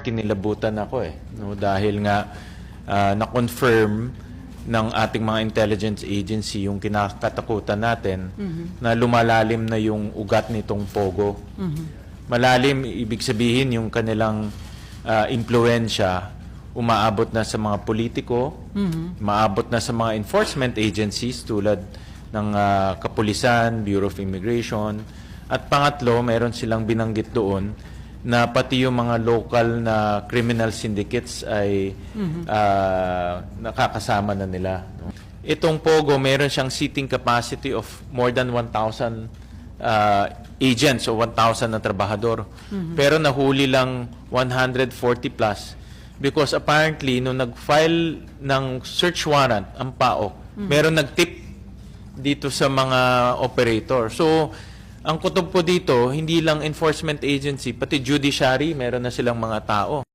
Kinilabutan ako no, dahil nga na-confirm ng ating mga intelligence agency yung kinakatakutan natin na lumalalim na yung ugat nitong Pogo. Malalim, ibig sabihin yung kanilang impluensya umaabot na sa mga politiko, umaabot na sa mga enforcement agencies tulad ng Kapulisan, Bureau of Immigration, at pangatlo, meron silang binanggit doon na pati yung mga local na criminal syndicates ay nakakasama na nila. Itong Pogo, meron siyang seating capacity of more than 1,000 agents o 1,000 na trabahador. Pero nahuli lang 140 plus because apparently, nung nag-file ng search warrant ang PAOK, meron nag-tip dito sa mga operator. So, ang kutob po dito, hindi lang enforcement agency, pati judiciary, meron na silang mga tao.